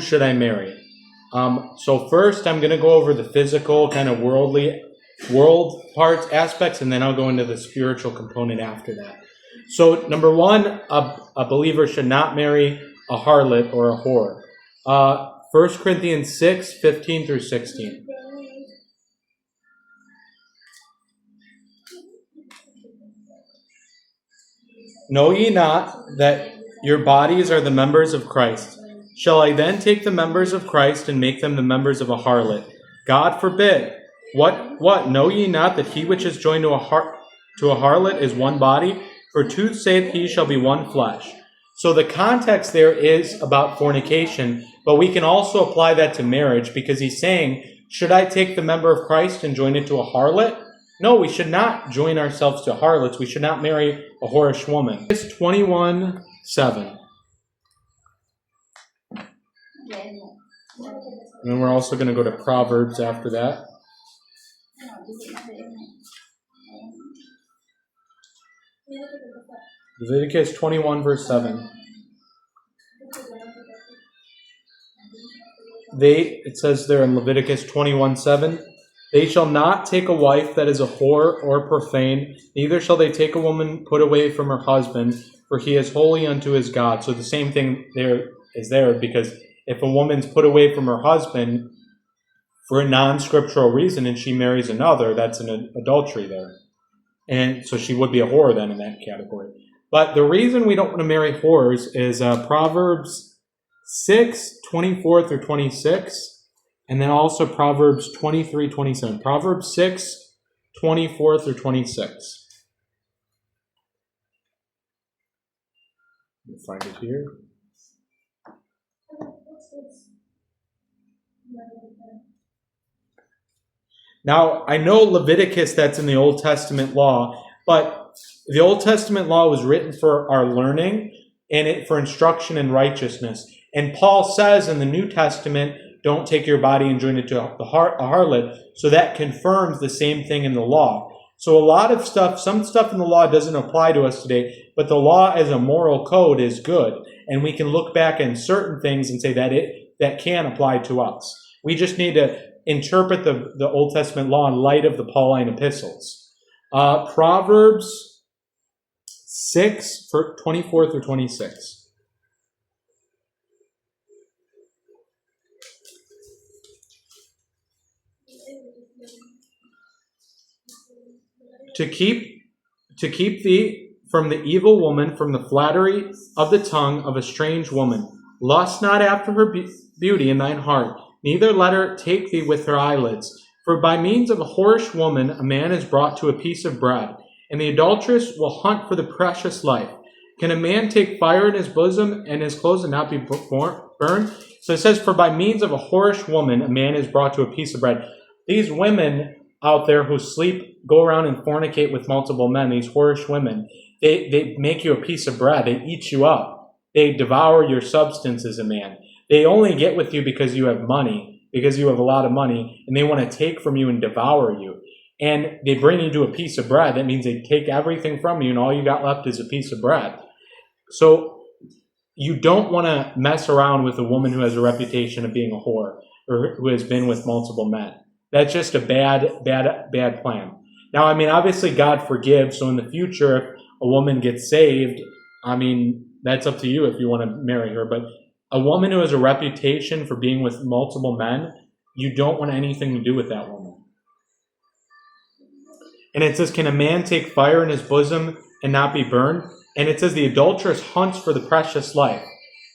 should I marry? So first I'm going to go over the physical kind of world parts, aspects, and then I'll go into the spiritual component after that. So number one, a believer should not marry a harlot or a whore. 1 Corinthians 6, 15 through 16. Know ye not that your bodies are the members of Christ? Shall I then take the members of Christ and make them the members of a harlot? God forbid. What? Know ye not that he which is joined to a harlot is one body? For two saith he shall be one flesh. So the context there is about fornication, but we can also apply that to marriage, because he's saying, should I take the member of Christ and join it to a harlot? No, we should not join ourselves to harlots. We should not marry a whorish woman. It's 21:7. And then we're also going to go to Proverbs after that. Leviticus 21, verse 7. It says there in Leviticus 21:7, they shall not take a wife that is a whore or profane, neither shall they take a woman put away from her husband, for he is holy unto his God. So the same thing there is there, because if a woman's put away from her husband for a non-scriptural reason and she marries another, that's an adultery there. And so she would be a whore then in that category. But the reason we don't want to marry whores is Proverbs 6, 24 through 26. And then also Proverbs 23, 27. Proverbs 6, 24 through 26. Let me find it here. Now, I know Leviticus, that's in the Old Testament law, but the Old Testament law was written for our learning and for instruction in righteousness. And Paul says in the New Testament, don't take your body and join it to a harlot. So that confirms the same thing in the law. So a lot of stuff, some stuff in the law doesn't apply to us today, but the law as a moral code is good. And we can look back in certain things and say that can apply to us. We just need to interpret the Old Testament law in light of the Pauline epistles. Proverbs 6, 24 through 26. To keep thee from the evil woman, from the flattery of the tongue of a strange woman. Lust not after her beauty in thine heart, neither let her take thee with her eyelids. For by means of a whorish woman a man is brought to a piece of bread, and the adulteress will hunt for the precious life. Can a man take fire in his bosom and his clothes and not be burned? So it says, for by means of a whorish woman a man is brought to a piece of bread. These women out there who go around and fornicate with multiple men, these whorish women, they make you a piece of bread. They eat you up. They devour your substance as a man. They only get with you because you have money, because you have a lot of money, and they want to take from you and devour you. And they bring you to a piece of bread. That means they take everything from you, and all you got left is a piece of bread. So you don't want to mess around with a woman who has a reputation of being a whore or who has been with multiple men. That's just a bad plan. Now, I mean, obviously God forgives. So in the future, if a woman gets saved, I mean, that's up to you if you want to marry her. But a woman who has a reputation for being with multiple men, you don't want anything to do with that woman. And it says, can a man take fire in his bosom and not be burned? And it says the adulteress hunts for the precious life.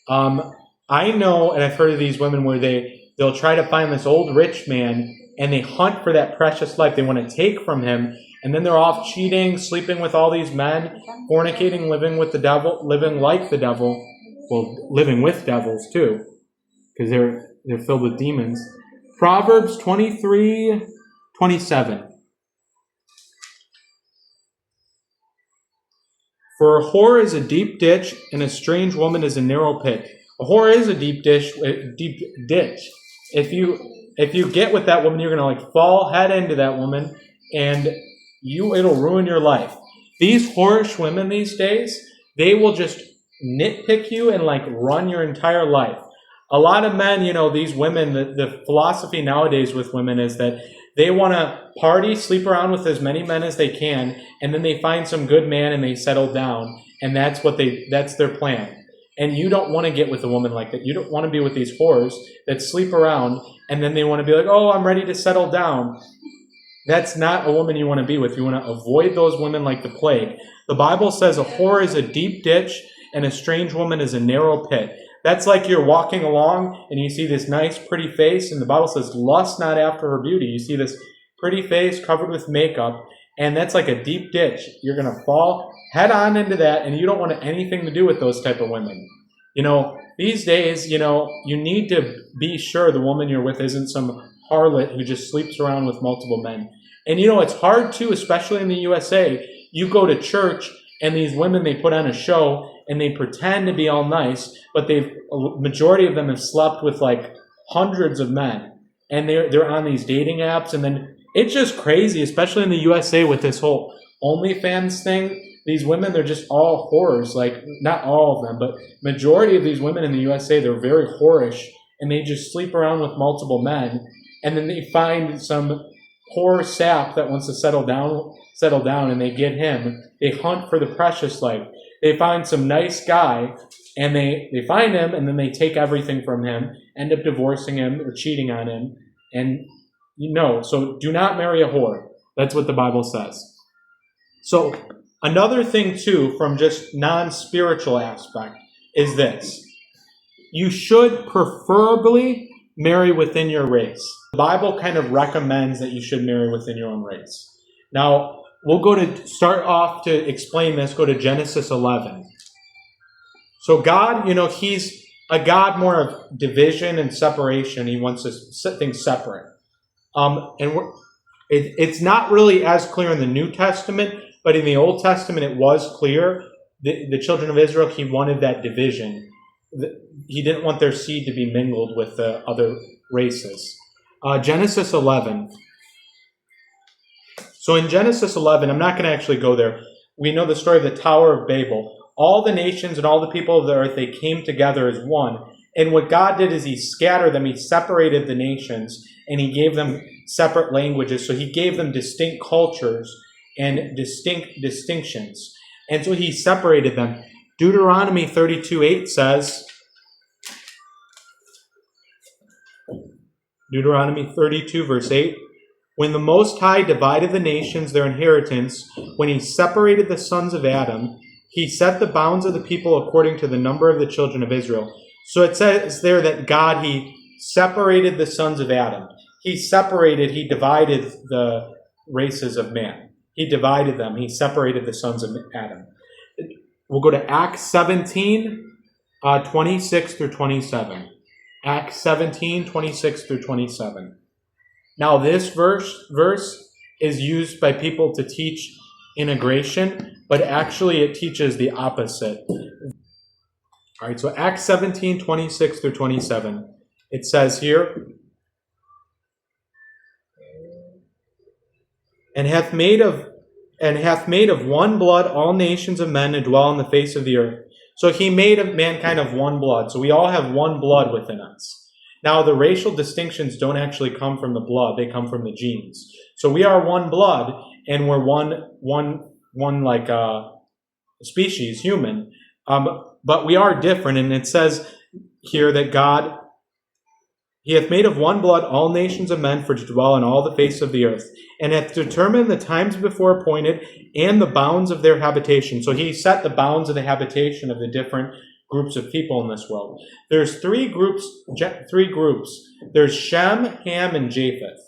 I know, and I've heard of these women where they'll try to find this old rich man, and they hunt for that precious life. They want to take from him, and then they're off cheating, sleeping with all these men, fornicating, living with the devil, living like the devil. Well, living with devils too, because they're filled with demons. Proverbs 23:27. For a whore is a deep ditch, and a strange woman is a narrow pit. A whore is a deep ditch. If you get with that woman, you're going to fall head into that woman, and it'll ruin your life. These whorish women these days, they will just nitpick you and run your entire life. A lot of men, these women, the philosophy nowadays with women is that they want to party, sleep around with as many men as they can, and then they find some good man and they settle down, and that's their plan. And you don't want to get with a woman like that. You don't want to be with these whores that sleep around, and then they want to be like, oh, I'm ready to settle down. That's not a woman you want to be with. You want to avoid those women like the plague. The Bible says a whore is a deep ditch, and a strange woman is a narrow pit. That's like you're walking along and you see this nice, pretty face, and the Bible says, lust not after her beauty. You see this pretty face covered with makeup, and that's like a deep ditch. You're going to fall head on into that, and you don't want anything to do with those type of women. These days, you need to be sure the woman you're with isn't some harlot who just sleeps around with multiple men. And it's hard too, especially in the USA. You go to church, and these women, they put on a show, and they pretend to be all nice, but a majority of them have slept with like hundreds of men, and they're on these dating apps, and then it's just crazy, especially in the USA with this whole OnlyFans thing. These women, they're just all whores. Like, not all of them, but majority of these women in the USA, they're very whorish, and they just sleep around with multiple men, and then they find some poor sap that wants to settle down, and they get him. They hunt for the precious life. They find some nice guy, and they find him, and then they take everything from him, end up divorcing him or cheating on him. And so do not marry a whore. That's what the Bible says. So another thing too, from just non-spiritual aspect, is this. You should preferably marry within your race. The Bible kind of recommends that you should marry within your own race. Now, we'll go to start off to explain this, go to Genesis 11. So God, he's a God more of division and separation. He wants to set things separate. It's not really as clear in the New Testament, but in the Old Testament it was clear. The children of Israel, he wanted that division. He didn't want their seed to be mingled with the other races. Genesis 11. So in Genesis 11, I'm not going to actually go there. We know the story of the Tower of Babel. All the nations and all the people of the earth, they came together as one. And what God did is he scattered them. He separated the nations, and he gave them separate languages. So he gave them distinct cultures and distinct distinctions. And so he separated them. Deuteronomy 32:8 says, Deuteronomy 32, verse 8, when the Most High divided the nations their inheritance, when he separated the sons of Adam, he set the bounds of the people according to the number of the children of Israel. So it says there that God, he separated the sons of Adam. He divided the races of man. He divided them. He separated the sons of Adam. We'll go to Acts 17, 26 through 27. Acts 17, 26 through 27. Now this verse is used by people to teach integration, but actually it teaches the opposite. All right, so Acts 17, 26 through 27. It says here, and hath made of one blood all nations of men to dwell on the face of the earth. So he made of mankind of one blood. So we all have one blood within us. Now, the racial distinctions don't actually come from the blood. They come from the genes. So we are one blood, and we're one like species, human. But we are different. And it says here that God, he hath made of one blood all nations of men for to dwell on all the face of the earth, and hath determined the times before appointed and the bounds of their habitation. So he set the bounds of the habitation of the different groups of people in this world. There's three groups. There's Shem, Ham, and Japheth.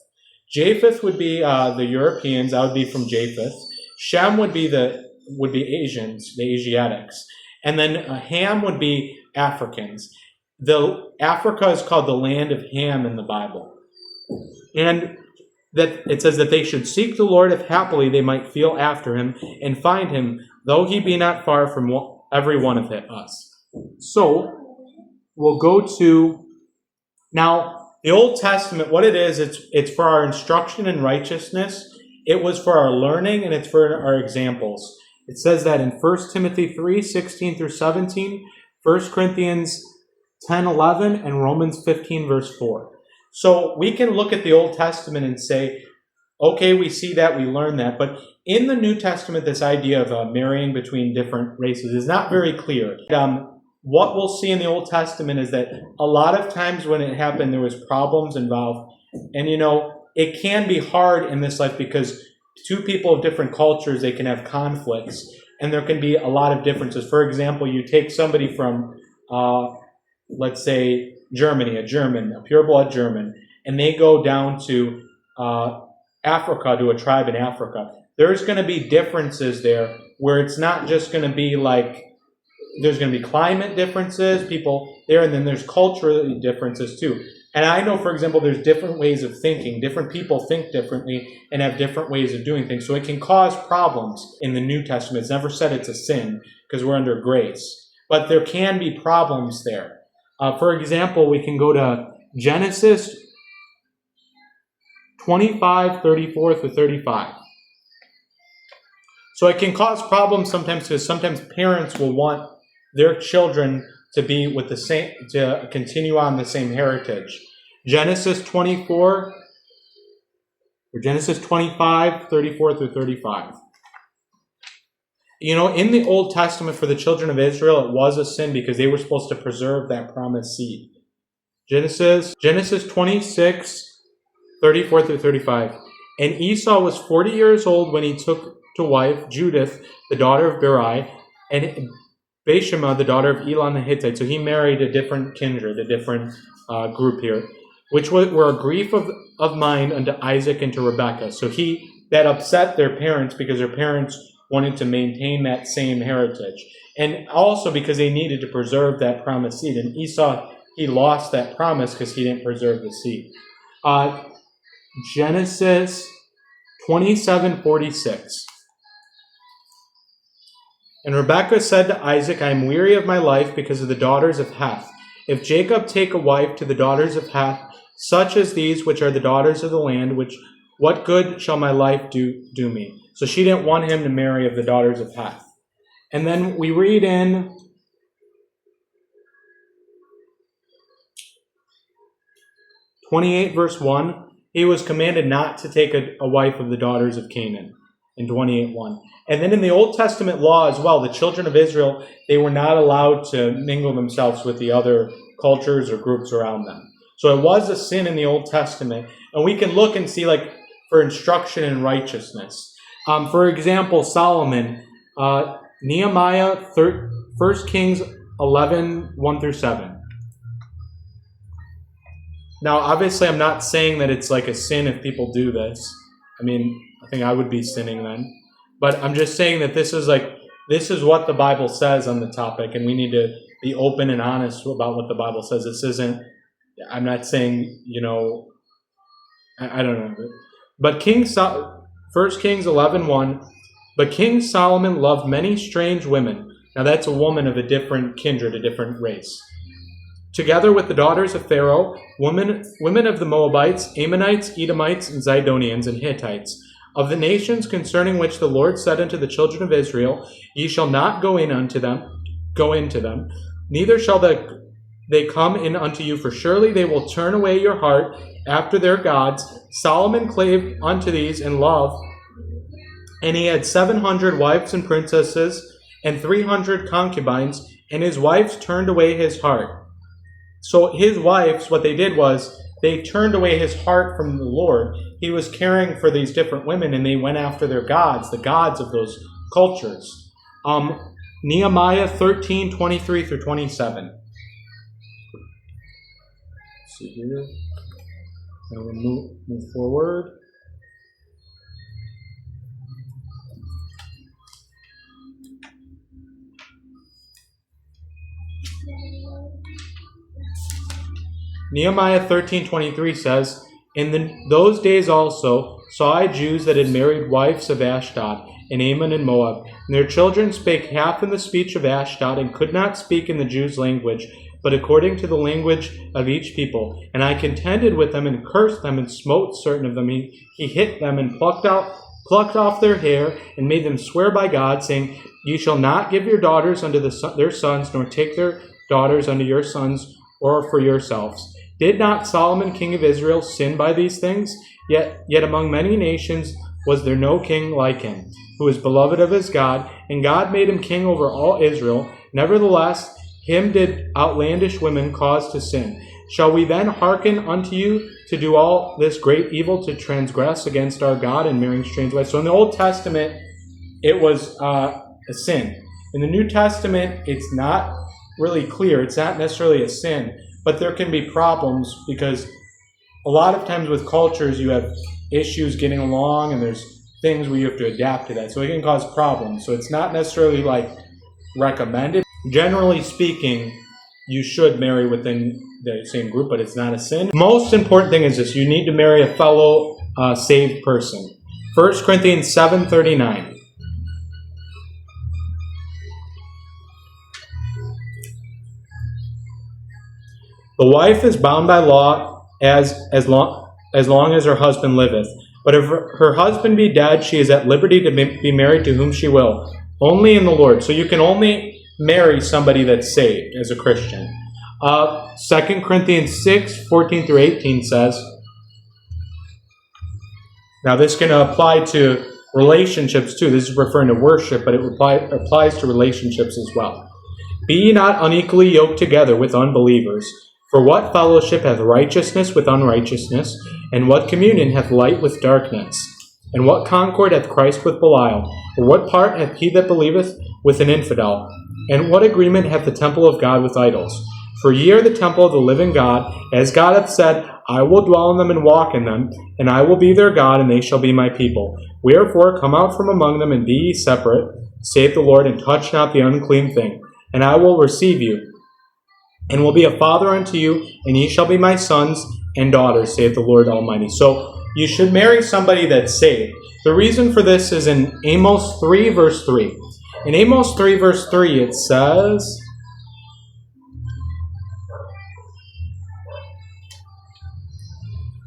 Japheth would be the Europeans. That would be from Japheth. Shem would be Asians, the Asiatics, and then Ham would be Africans. Africa is called the land of Ham in the Bible, and that it says that they should seek the Lord if happily they might feel after him and find him, though he be not far from every one of us. So we'll go to now the Old Testament. What it is, it's for our instruction in righteousness. It was for our learning, and it's for our examples. It says that in 1 Timothy 3, 16 through 17, 1 Corinthians 10:11, and Romans 15, verse 4. So we can look at the Old Testament and say, okay, we see that, we learn that, but in the New Testament, this idea of marrying between different races is not very clear. What we'll see in the Old Testament is that a lot of times when it happened, there was problems involved. And, it can be hard in this life because two people of different cultures, they can have conflicts. And there can be a lot of differences. For example, you take somebody from, let's say, Germany, a pureblood German, and they go down to Africa, to a tribe in Africa. There's going to be differences there where it's not just going to be like, there's going to be climate differences, people there, and then there's cultural differences too. And I know, for example, there's different ways of thinking. Different people think differently and have different ways of doing things. So it can cause problems in the New Testament. It's never said it's a sin because we're under grace. But there can be problems there. For example, we can go to Genesis 25, 34 through 35. So it can cause problems sometimes because sometimes parents will want their children to be with the same, to continue on the same heritage. Genesis 24, or Genesis 25, 34 through 35. In the Old Testament for the children of Israel, it was a sin because they were supposed to preserve that promised seed. Genesis 26, 34 through 35. And Esau was 40 years old when he took to wife Judith, the daughter of Berai, and Bashema, the daughter of Elon the Hittite. So he married a different kindred, a different group here, which were a grief of mind unto Isaac and to Rebekah. So that upset their parents because their parents wanted to maintain that same heritage. And also because they needed to preserve that promised seed. And Esau, he lost that promise because he didn't preserve the seed. Genesis 27:46. And Rebekah said to Isaac, I am weary of my life because of the daughters of Heth. If Jacob take a wife to the daughters of Heth, such as these which are the daughters of the land, what good shall my life do me? So she didn't want him to marry of the daughters of Heth. And then we read in (28) verse 1, he was commanded not to take a wife of the daughters of Canaan, in 28:1. And then in the Old Testament law as well, the children of Israel, they were not allowed to mingle themselves with the other cultures or groups around them. So it was a sin in the Old Testament. And we can look and see, like, for instruction in righteousness. For example, Solomon, Nehemiah, 1 Kings 11, 1 through 7. Now, obviously, I'm not saying that it's like a sin if people do this. I mean, I think I would be sinning then. But I'm just saying that this is what the Bible says on the topic, and we need to be open and honest about what the Bible says. This isn't, I'm not saying, I don't know. But 1 Kings 11:1, but King Solomon loved many strange women. Now that's a woman of a different kindred, a different race. Together with the daughters of Pharaoh, women of the Moabites, Ammonites, Edomites, and Zidonians, and Hittites, of the nations concerning which the Lord said unto the children of Israel, Ye shall not go into them, neither shall they come in unto you, for surely they will turn away your heart after their gods. Solomon clave unto these in love, and he had 700 wives and princesses, and 300 concubines, and his wives turned away his heart. So his wives, what they did was, they turned away his heart from the Lord. He was caring for these different women, and they went after their gods, the gods of those cultures. Nehemiah 13, 23 through 27. Let's see here. Now we'll move forward. Nehemiah 13:23 says, In those days also saw I Jews that had married wives of Ashdod, and Ammon and Moab. And their children spake half in the speech of Ashdod, and could not speak in the Jews' language, but according to the language of each people. And I contended with them, and cursed them, and smote certain of them. He hit them, and plucked off their hair, and made them swear by God, saying, Ye shall not give your daughters unto their sons, nor take their daughters unto your sons, or for yourselves. Did not Solomon, king of Israel, sin by these things? Yet among many nations was there no king like him, who was beloved of his God, and God made him king over all Israel. Nevertheless, him did outlandish women cause to sin. Shall we then hearken unto you to do all this great evil, to transgress against our God and marrying strange wives? So in the Old Testament, it was a sin. In the New Testament, it's not really clear. It's not necessarily a sin, but there can be problems because a lot of times with cultures, you have issues getting along and there's things where you have to adapt to that. So it can cause problems. So it's not necessarily like recommended. Generally speaking, you should marry within the same group, but it's not a sin. Most important thing is this: you need to marry a fellow saved person. 1 Corinthians 7:39. The wife is bound by law as long as her husband liveth. But if her husband be dead, she is at liberty to be married to whom she will, only in the Lord. So you can only marry somebody that's saved as a Christian. 2 Corinthians 6:14-18 says, now this can apply to relationships too. This is referring to worship, but it applies to relationships as well. Be ye not unequally yoked together with unbelievers. For what fellowship hath righteousness with unrighteousness? And what communion hath light with darkness? And what concord hath Christ with Belial? Or what part hath he that believeth with an infidel? And what agreement hath the temple of God with idols? For ye are the temple of the living God, as God hath said, I will dwell in them and walk in them, and I will be their God, and they shall be my people. Wherefore come out from among them, and be ye separate, saith the Lord, and touch not the unclean thing. And I will receive you, and will be a father unto you, and ye shall be my sons and daughters, saith the Lord Almighty. So you should marry somebody that's saved. The reason for this is in Amos 3, verse 3. In Amos 3, verse 3, it says,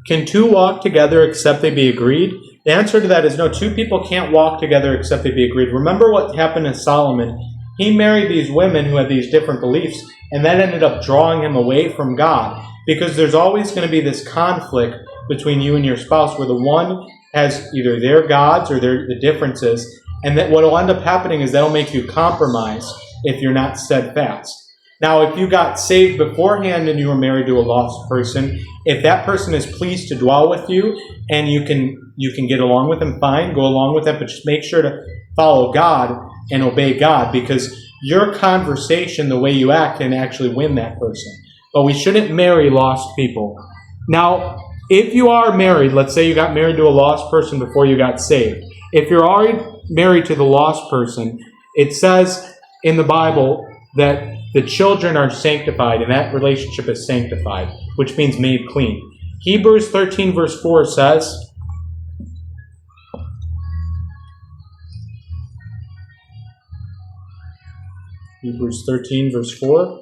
can two walk together except they be agreed? The answer to that is no, two people can't walk together except they be agreed. Remember what happened to Solomon. He married these women who had these different beliefs, and that ended up drawing him away from God. Because there's always going to be this conflict between you and your spouse where the one has either their gods or the differences, and that what will end up happening is that'll make you compromise if you're not steadfast. Now, if you got saved beforehand and you were married to a lost person, if that person is pleased to dwell with you and you can get along with them, fine, go along with them, but just make sure to follow God and obey God, because your conversation, the way you act, can actually win that person. But we shouldn't marry lost people. Now, if you are married, let's say you got married to a lost person before you got saved. If you're already married to the lost person, it says in the Bible that the children are sanctified, and that relationship is sanctified, which means made clean. Hebrews 13, verse 4 says, Hebrews 13, verse 4.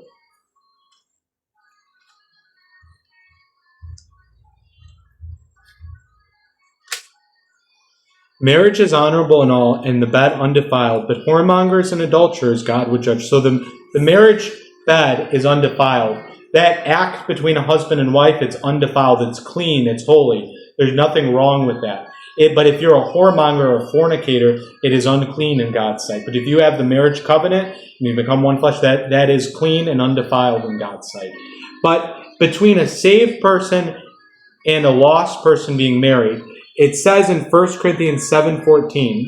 Marriage is honorable in all, and the bed undefiled, but whoremongers and adulterers God would judge. So the marriage bed is undefiled. That act between a husband and wife, it's undefiled, it's clean, it's holy. There's nothing wrong with that. But if you're a whoremonger or a fornicator, it is unclean in God's sight. But if you have the marriage covenant, and you become one flesh, that is clean and undefiled in God's sight. But between a saved person and a lost person being married, it says in 1 Corinthians 7:14,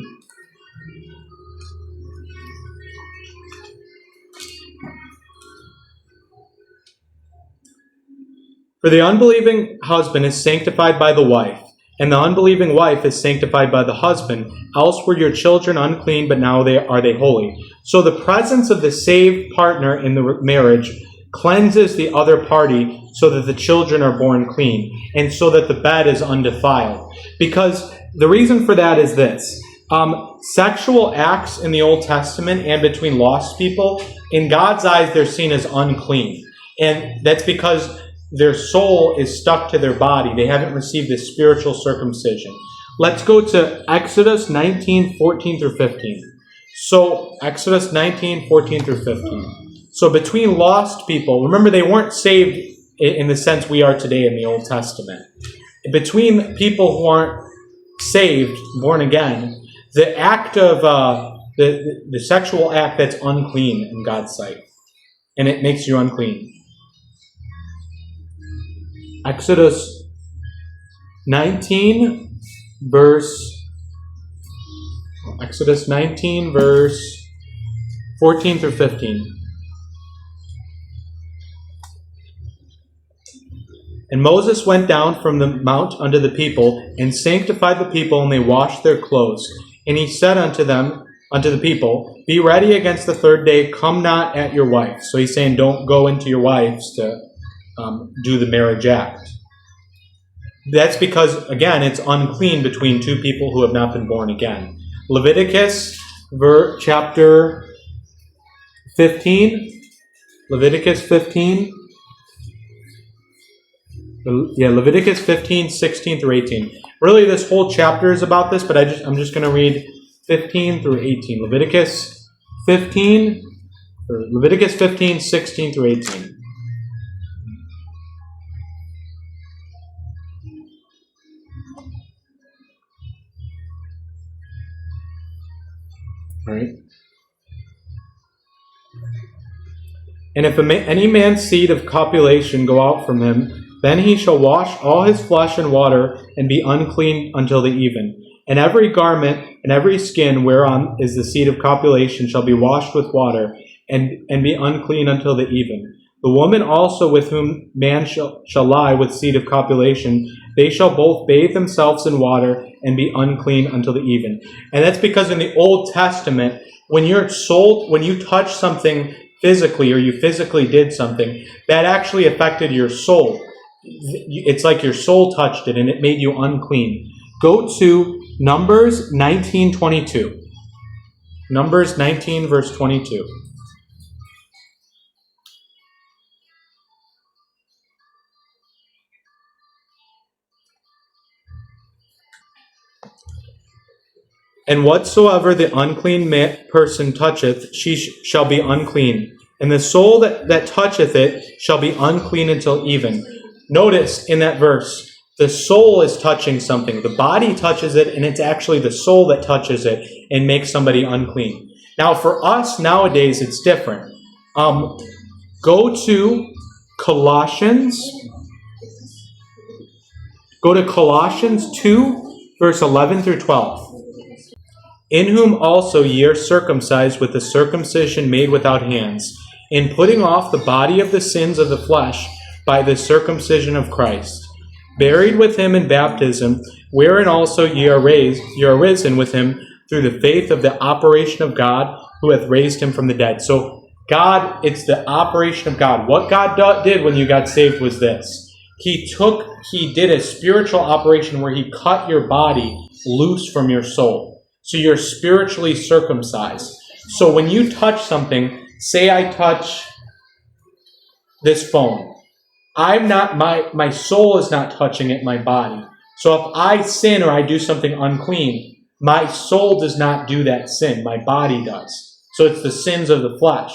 for the unbelieving husband is sanctified by the wife, and the unbelieving wife is sanctified by the husband. Else were your children unclean, but now are they holy. So the presence of the saved partner in the marriage cleanses the other party so that the children are born clean, and so that the bed is undefiled. Because the reason for that is this. Sexual acts in the Old Testament and between lost people, in God's eyes, they're seen as unclean. And that's because their soul is stuck to their body. They haven't received the spiritual circumcision. Let's go to Exodus 19:14-15. So, Exodus 19:14-15. So between lost people, remember they weren't saved in the sense we are today in the Old Testament. Between people who aren't saved, born again, the act of the sexual act that's unclean in God's sight, and it makes you unclean. Exodus 19, verse 14 through 15. And Moses went down from the mount unto the people, and sanctified the people, and they washed their clothes. And he said unto the people, Be ready against the third day, come not at your wives. So he's saying, don't go into your wives to do the marriage act. That's because, again, it's unclean between two people who have not been born again. Leviticus chapter 15. Leviticus 15. Leviticus 15, 16 through 18. Really, this whole chapter is about this, but I'm just going to read 15 through 18. Leviticus 15, 16 through 18. All right. And if any man's seed of copulation go out from him, then he shall wash all his flesh in water, and be unclean until the even. And every garment and every skin whereon is the seed of copulation shall be washed with water, and be unclean until the even. The woman also with whom man shall lie with seed of copulation, they shall both bathe themselves in water, and be unclean until the even. And that's because in the Old Testament, when you touch something physically, or you physically did something, that actually affected your soul. It's like your soul touched it and it made you unclean. Go to Numbers 19:22. Numbers 19, verse 22. And whatsoever the unclean person toucheth, she shall be unclean. And the soul that toucheth it shall be unclean until even. Notice in that verse, the soul is touching something. The body touches it, and it's actually the soul that touches it and makes somebody unclean. Now, for us nowadays, it's different. Go to Colossians. Go to Colossians 2, verse 11 through 12. In whom also ye are circumcised with the circumcision made without hands, in putting off the body of the sins of the flesh by the circumcision of Christ, buried with him in baptism, wherein also ye are risen with him through the faith of the operation of God, who hath raised him from the dead. So God, it's the operation of God. What God did when you got saved was this. He did a spiritual operation where he cut your body loose from your soul. So you're spiritually circumcised. So when you touch something, say I touch this phone. My soul is not touching it, my body. So if I sin or I do something unclean, my soul does not do that sin. My body does. So it's the sins of the flesh.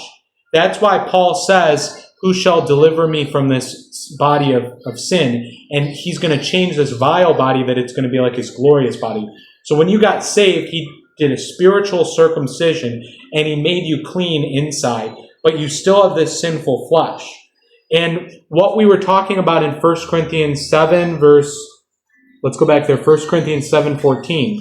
That's why Paul says, who shall deliver me from this body of sin? And he's going to change this vile body that it's going to be like his glorious body. So when you got saved, he did a spiritual circumcision and he made you clean inside, but you still have this sinful flesh. And what we were talking about in 1 Corinthians 7 let's go back there, 1 Corinthians 7:14.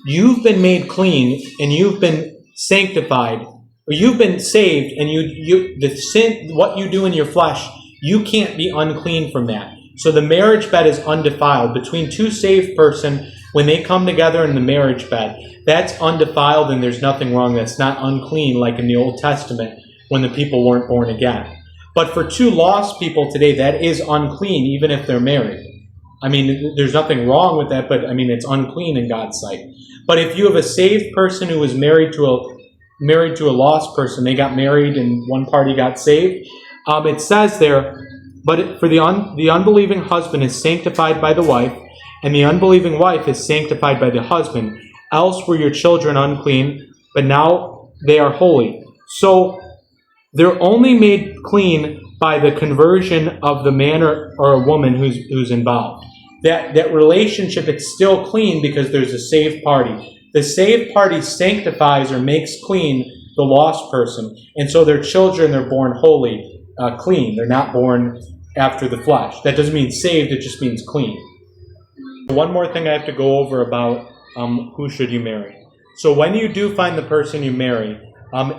You've been made clean and you've been sanctified, or you've been saved, and the sin, what you do in your flesh, you can't be unclean from that. So the marriage bed is undefiled. Between two saved person, when they come together in the marriage bed, that's undefiled and there's nothing wrong. That's not unclean like in the Old Testament when the people weren't born again. But for two lost people today, that is unclean even if they're married. I mean, there's nothing wrong with that, but I mean, it's unclean in God's sight. But if you have a saved person who was married to a lost person, they got married and one party got saved, it says there, but for the unbelieving husband is sanctified by the wife, and the unbelieving wife is sanctified by the husband. Else were your children unclean, but now they are holy. So They're only made clean by the conversion of the man or a woman who's involved. That relationship, it's still clean because there's a saved party. The saved party sanctifies or makes clean the lost person. And so their children, they're born holy, clean. They're not born after the flesh. That doesn't mean saved, it just means clean. One more thing I have to go over about who should you marry. So when you do find the person you marry,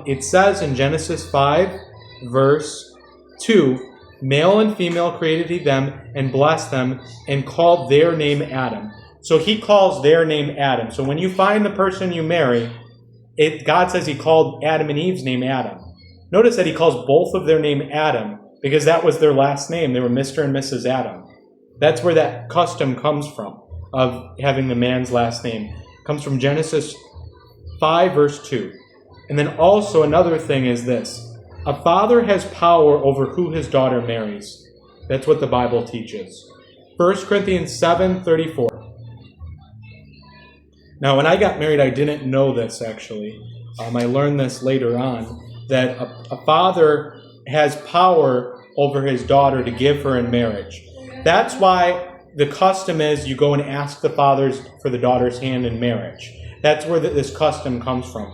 it says in Genesis 5, verse 2, male and female created he them and blessed them and called their name Adam. So he calls their name Adam. So when you find the person you marry, God says he called Adam and Eve's name Adam. Notice that he calls both of their name Adam because that was their last name. They were Mr. and Mrs. Adam. That's where that custom comes from, of having the man's last name. It comes from Genesis 5, verse 2. And then also another thing is this. A father has power over who his daughter marries. That's what the Bible teaches. 1 Corinthians 7:34. Now, when I got married, I didn't know this, actually. I learned this later on, that a father has power over his daughter to give her in marriage. That's why the custom is you go and ask the fathers for the daughter's hand in marriage. That's where this custom comes from.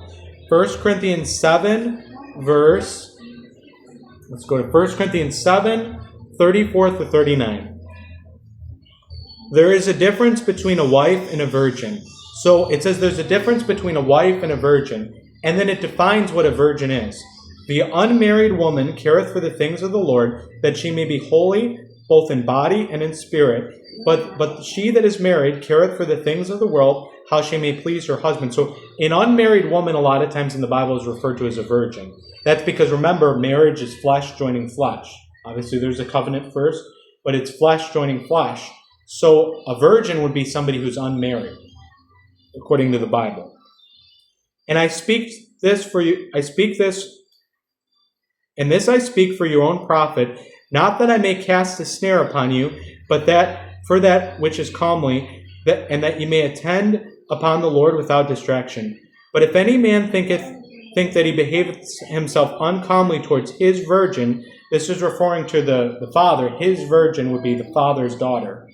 1 Corinthians 7, let's go to 1 Corinthians 7, 34 to 39. There is a difference between a wife and a virgin. So it says there's a difference between a wife and a virgin, and then it defines what a virgin is. The unmarried woman careth for the things of the Lord, that she may be holy, both in body and in spirit. But she that is married careth for the things of the world, how she may please her husband. So an unmarried woman, a lot of times in the Bible, is referred to as a virgin. That's because, remember, marriage is flesh joining flesh. Obviously, there's a covenant first, but it's flesh joining flesh. So a virgin would be somebody who's unmarried, according to the Bible. And I speak this for you, I speak for your own profit, not that I may cast a snare upon you, but that for that which is calmly, and that you may attend upon the Lord without distraction. But if any man think that he behaves himself uncomely towards his virgin, this is referring to the father. His virgin would be the father's daughter.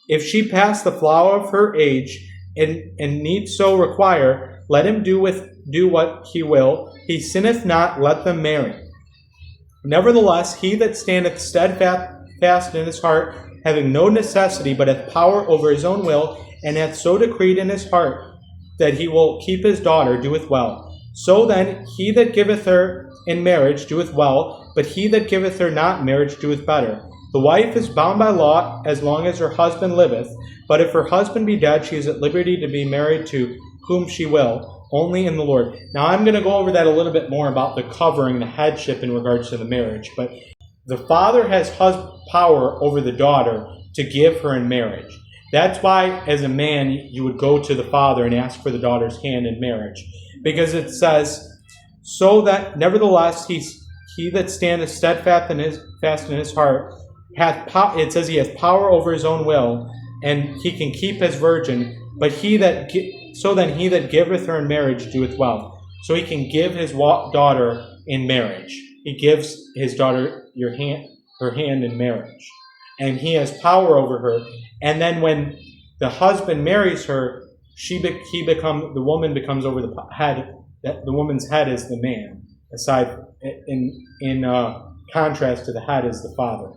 If she pass the flower of her age, and need so require, let him do what he will. He sinneth not, let them marry. Nevertheless, he that standeth steadfast in his heart, having no necessity, but hath power over his own will, and hath so decreed in his heart that he will keep his daughter, doeth well. So then, he that giveth her in marriage doeth well, but he that giveth her not in marriage doeth better. The wife is bound by law as long as her husband liveth, but if her husband be dead, she is at liberty to be married to whom she will, only in the Lord. Now, I'm going to go over that a little bit more about the covering, the headship in regards to the marriage. But the father has power over the daughter to give her in marriage. That's why, as a man, you would go to the father and ask for the daughter's hand in marriage. Because it says, so that nevertheless he that standeth steadfast in his heart, it says he hath power over his own will, and he can keep his virgin, but he that giveth her in marriage doeth well. So he can give his daughter in marriage. He gives his daughter her hand in marriage, and he has power over her. And then when the husband marries her, the woman becomes over the head. That the woman's head is the man. Aside in contrast to the head is the father.